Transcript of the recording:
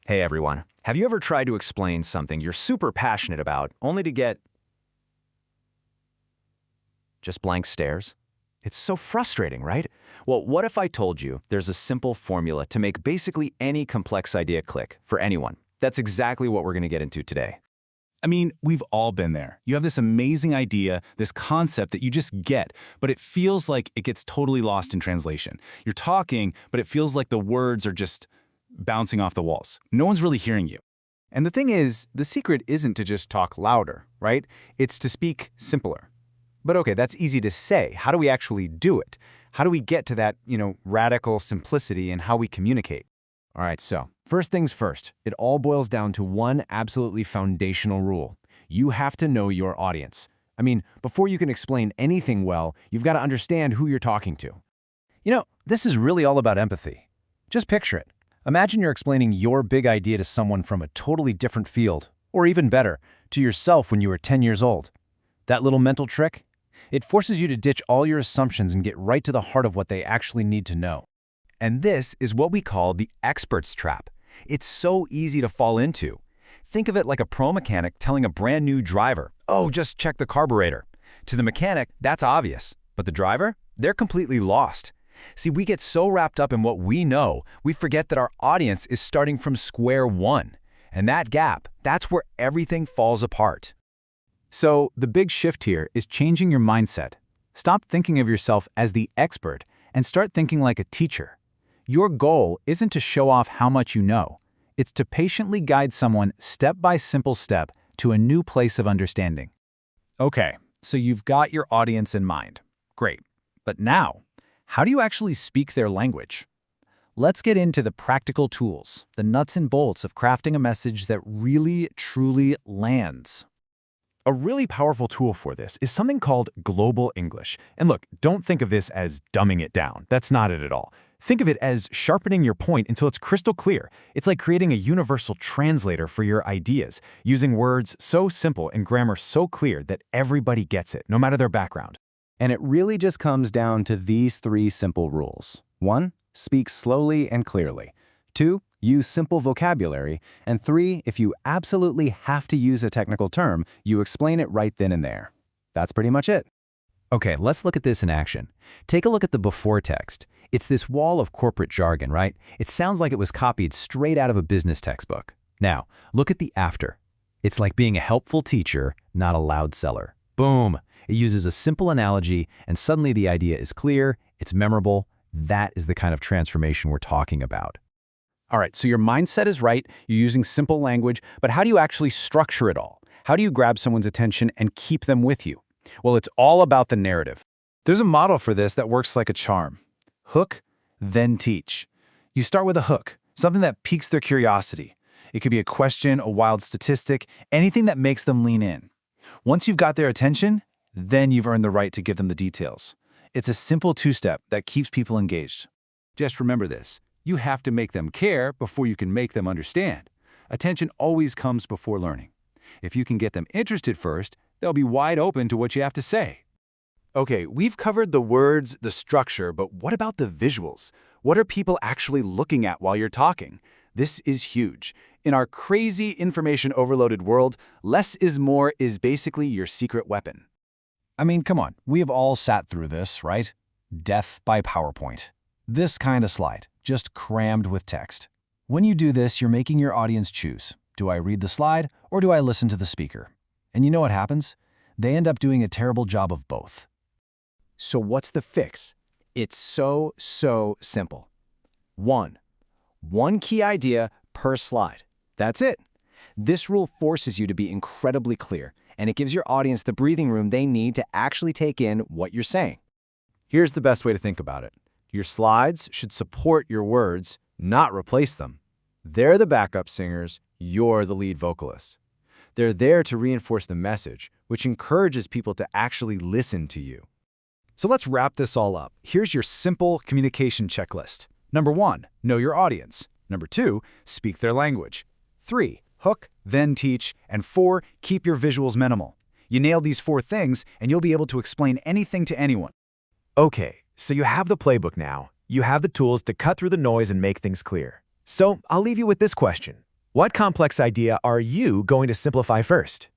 Hey everyone, have you ever tried to explain something you're super passionate about only to get just blank stares? It's so frustrating, right? Well, what if I told you there's a simple formula to make basically any complex idea click for anyone? That's exactly what we're going to get into today. I mean, we've all been there. You have this amazing idea, this concept that you just get, but it feels like it gets totally lost in translation. You're talking, but it feels like the words are just bouncing off the walls. No one's really hearing you. And the thing is, the secret isn't to just talk louder, right? It's to speak simpler. But okay, that's easy to say. How do we actually do it? How do we get to that, radical simplicity in how we communicate? All right, so first things first, it all boils down to one absolutely foundational rule. You have to know your audience. I mean, before you can explain anything well, you've got to understand who you're talking to. This is really all about empathy. Just picture it. Imagine you're explaining your big idea to someone from a totally different field, or even better, to yourself when you were 10 years old. That little mental trick? It forces you to ditch all your assumptions and get right to the heart of what they actually need to know. And this is what we call the expert's trap. It's so easy to fall into. Think of it like a pro mechanic telling a brand new driver, "Oh, just check the carburetor." To the mechanic, that's obvious. But the driver? They're completely lost. See, we get so wrapped up in what we know, we forget that our audience is starting from square one. And that gap, that's where everything falls apart. So the big shift here is changing your mindset. Stop thinking of yourself as the expert and start thinking like a teacher. Your goal isn't to show off how much you know. It's to patiently guide someone step by simple step to a new place of understanding. Okay, so you've got your audience in mind. Great. But now, how do you actually speak their language? Let's get into the practical tools, the nuts and bolts of crafting a message that really, truly lands. A really powerful tool for this is something called global English. And look, don't think of this as dumbing it down. That's not it at all. Think of it as sharpening your point until it's crystal clear. It's like creating a universal translator for your ideas, using words so simple and grammar so clear that everybody gets it, no matter their background. And it really just comes down to these three simple rules. 1. Speak slowly and clearly. 2. Use simple vocabulary. And 3. If you absolutely have to use a technical term, you explain it right then and there. That's pretty much it. Okay, let's look at this in action. Take a look at the before text. It's this wall of corporate jargon, right? It sounds like it was copied straight out of a business textbook. Now, look at the after. It's like being a helpful teacher, not a loud seller. Boom! It uses a simple analogy, and suddenly the idea is clear, it's memorable. That is the kind of transformation we're talking about. All right, so your mindset is right, you're using simple language, but how do you actually structure it all? How do you grab someone's attention and keep them with you? Well, it's all about the narrative. There's a model for this that works like a charm. Hook, then teach. You start with a hook, something that piques their curiosity. It could be a question, a wild statistic, anything that makes them lean in. Once you've got their attention, then you've earned the right to give them the details. It's a simple two-step that keeps people engaged. Just remember this. You have to make them care before you can make them understand. Attention always comes before learning. If you can get them interested first, they'll be wide open to what you have to say. Okay, we've covered the words, the structure, but what about the visuals? What are people actually looking at while you're talking? This is huge. In our crazy information overloaded world, less is more is basically your secret weapon. I mean, come on, we have all sat through this, right? Death by PowerPoint. This kind of slide, just crammed with text. When you do this, you're making your audience choose. Do I read the slide or do I listen to the speaker? And you know what happens? They end up doing a terrible job of both. So what's the fix? It's so simple. 1. One key idea per slide. That's it. This rule forces you to be incredibly clear, and it gives your audience the breathing room they need to actually take in what you're saying. Here's the best way to think about it. Your slides should support your words, not replace them. They're the backup singers, you're the lead vocalist. They're there to reinforce the message, which encourages people to actually listen to you. So let's wrap this all up. Here's your simple communication checklist. Number 1, know your audience. Number 2, speak their language. 3, hook, then teach. And 4, keep your visuals minimal. You nail these 4 things, and you'll be able to explain anything to anyone. Okay, so you have the playbook now. You have the tools to cut through the noise and make things clear. So I'll leave you with this question. What complex idea are you going to simplify first?